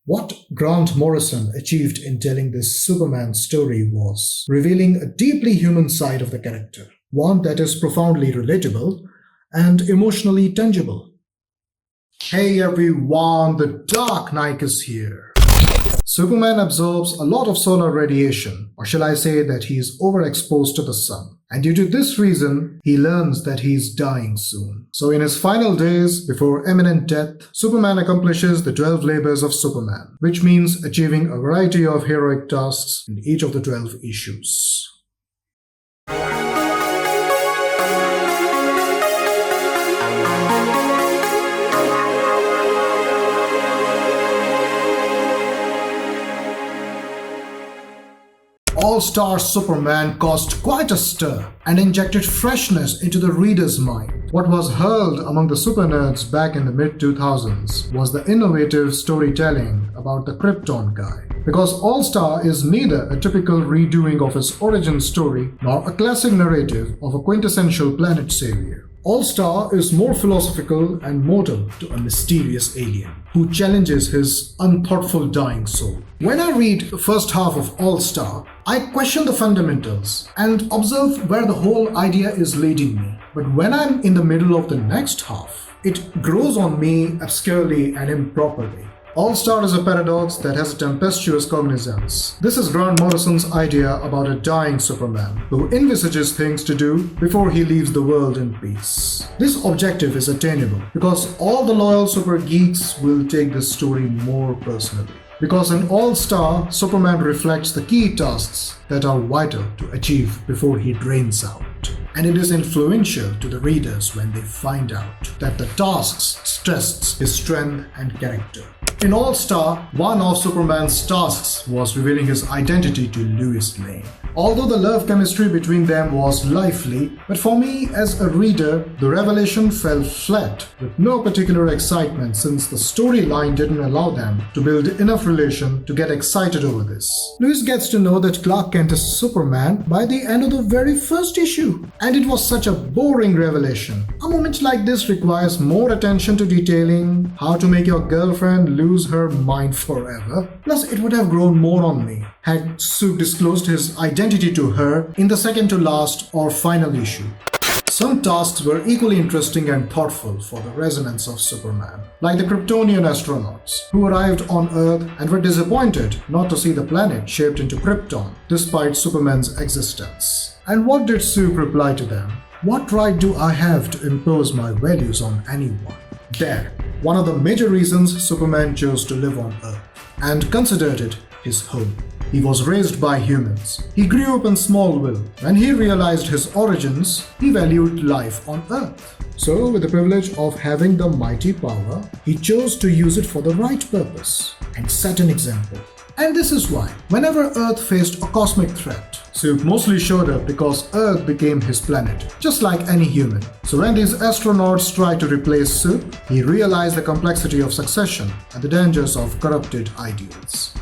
What Grant Morrison achieved in telling this Superman story was revealing a deeply human side of the character, one that is profoundly relatable and emotionally tangible. Hey everyone, the Dark Knaik is here. Superman absorbs a lot of solar radiation, or shall I say that he is overexposed to the sun. And due to this reason, he learns that he is dying soon. So in his final days, before imminent death, Superman accomplishes the 12 labors of Superman, which means achieving a variety of heroic tasks in each of the 12 issues. All-Star Superman caused quite a stir and injected freshness into the reader's mind. What was hurled among the super nerds back in the mid-2000s was the innovative storytelling about the Krypton guy. Because All-Star is neither a typical redoing of his origin story nor a classic narrative of a quintessential planet savior. All-Star is more philosophical and mortal to a mysterious alien who challenges his unthoughtful dying soul. When I read the first half of All-Star, I question the fundamentals and observe where the whole idea is leading me. But when I'm in the middle of the next half, it grows on me obscurely and improperly. All-Star is a paradox that has a tempestuous cognizance. This is Grant Morrison's idea about a dying Superman who envisages things to do before he leaves the world in peace. This objective is attainable because all the loyal super geeks will take this story more personally. Because in All-Star, Superman reflects the key tasks that are vital to achieve before he drains out. And it is influential to the readers when they find out that the tasks stressed his strength and character. In All-Star, one of Superman's tasks was revealing his identity to Lois Lane. Although the love chemistry between them was lively, but for me as a reader, the revelation fell flat with no particular excitement since the storyline didn't allow them to build enough relation to get excited over this. Lois gets to know that Clark Kent is Superman by the end of the very first issue, and it was such a boring revelation. A moment like this requires more attention to detailing, how to make your girlfriend lose her mind forever. Plus, it would have grown more on me had Soup disclosed his identity to her in the second to last or final issue. Some tasks were equally interesting and thoughtful for the resonance of Superman, like the Kryptonian astronauts who arrived on Earth and were disappointed not to see the planet shaped into Krypton despite Superman's existence. And what did Soup reply to them? What right do I have to impose my values on anyone? There, one of the major reasons Superman chose to live on Earth and considered it his home. He was raised by humans. He grew up in Smallville. When he realized his origins, he valued life on Earth. So, with the privilege of having the mighty power, he chose to use it for the right purpose and set an example. And this is why, whenever Earth faced a cosmic threat, Soup mostly showed up because Earth became his planet, just like any human. So when these astronauts tried to replace Soup, he realized the complexity of succession and the dangers of corrupted ideals.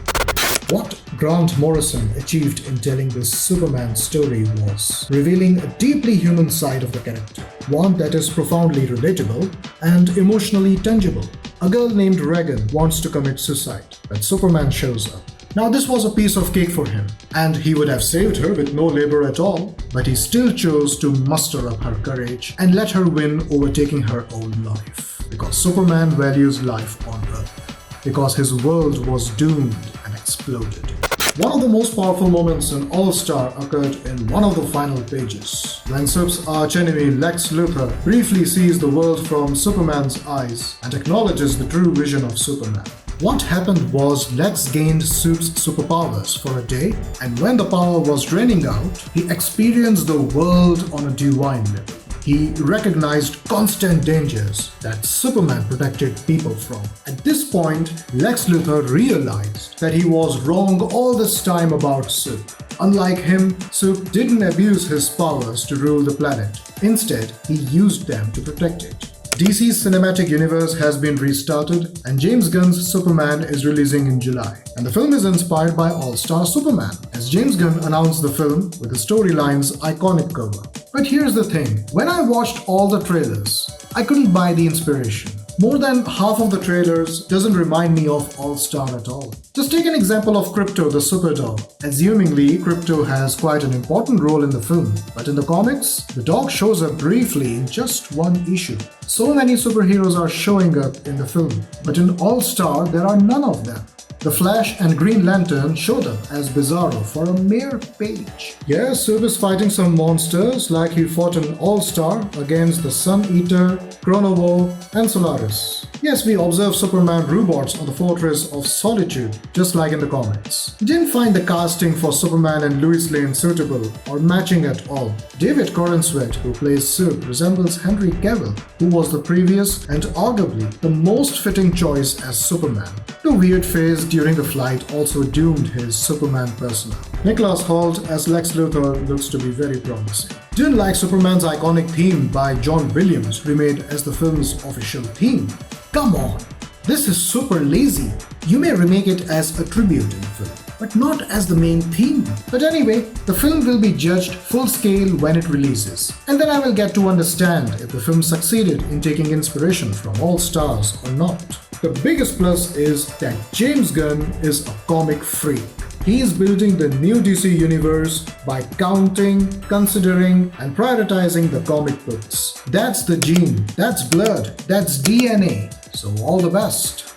What Grant Morrison achieved in telling this Superman story was revealing a deeply human side of the character, one that is profoundly relatable and emotionally tangible. A girl named Regan wants to commit suicide, but Superman shows up. Now this was a piece of cake for him, and he would have saved her with no labor at all, but he still chose to muster up her courage and let her win over taking her own life. Because Superman values life on Earth. Because his world was doomed and exploded. One of the most powerful moments in All-Star occurred in one of the final pages, when Soup's archenemy Lex Luthor briefly sees the world from Superman's eyes and acknowledges the true vision of Superman. What happened was Lex gained Soup's superpowers for a day, and when the power was draining out, he experienced the world on a divine level. He recognized constant dangers that Superman protected people from. At this point, Lex Luthor realized that he was wrong all this time about Soup. Unlike him, Soup didn't abuse his powers to rule the planet. Instead, he used them to protect it. DC's cinematic universe has been restarted, and James Gunn's Superman is releasing in July. And the film is inspired by All-Star Superman, as James Gunn announced the film with the storyline's iconic cover. But here's the thing, when I watched all the trailers, I couldn't buy the inspiration. More than half of the trailers doesn't remind me of All-Star at all. Just take an example of Krypto the Superdog. Assumingly, Krypto has quite an important role in the film, but in the comics, the dog shows up briefly in just one issue. So many superheroes are showing up in the film, but in All-Star there are none of them. The Flash and Green Lantern showed up as Bizarro for a mere page. Yes, Soup is fighting some monsters like he fought in All-Star against the Sun Eater, Chronovo, and Solaris. Yes, we observe Superman robots on the Fortress of Solitude, just like in the comics. We didn't find the casting for Superman and Lois Lane suitable or matching at all. David Corenswet, who plays Soup, resembles Henry Cavill, who was the previous and arguably the most fitting choice as Superman. The weird phase during the flight also doomed his Superman persona. Nicholas Hoult as Lex Luthor looks to be very promising. Didn't like Superman's iconic theme by John Williams remade as the film's official theme. Come on, this is super lazy. You may remake it as a tribute in the film, but not as the main theme. But anyway, the film will be judged full scale when it releases, and then I will get to understand if the film succeeded in taking inspiration from All Stars or not. The biggest plus is that James Gunn is a comic freak. He is building the new DC universe by counting, considering, and prioritizing the comic books. That's the gene, that's blood, that's DNA. So all the best.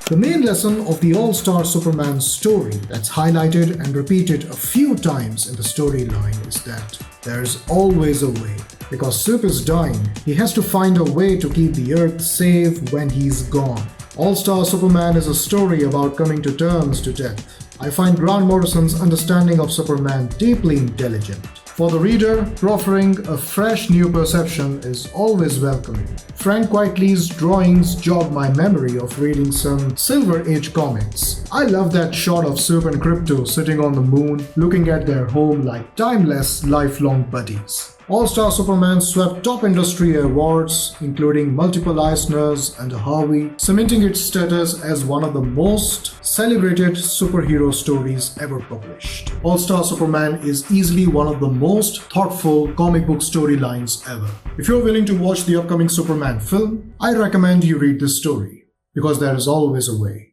The main lesson of the All-Star Superman story that's highlighted and repeated a few times in the storyline is that there's always a way. Because Soup is dying, he has to find a way to keep the Earth safe when he's gone. All-Star Superman is a story about coming to terms to death. I find Grant Morrison's understanding of Superman deeply intelligent. For the reader, proffering a fresh new perception is always welcoming. Frank Quitely's drawings jog my memory of reading some Silver Age comics. I love that shot of Soup and Krypto sitting on the moon, looking at their home like timeless, lifelong buddies. All-Star Superman swept top industry awards, including multiple Eisners and a Harvey, cementing its status as one of the most celebrated superhero stories ever published. All-Star Superman is easily one of the most thoughtful comic book storylines ever. If you're willing to watch the upcoming Superman film, I recommend you read this story, because there is always a way.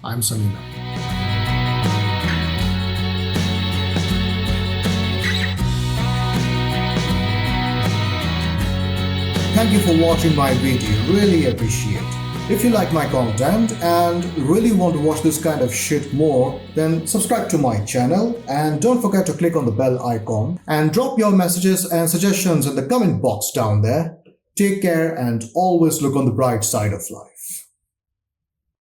I'm Samina. Thank you for watching my video, really appreciate it. If you like my content and really want to watch this kind of shit more, then subscribe to my channel and don't forget to click on the bell icon and drop your messages and suggestions in the comment box down there. Take care and always look on the bright side of life.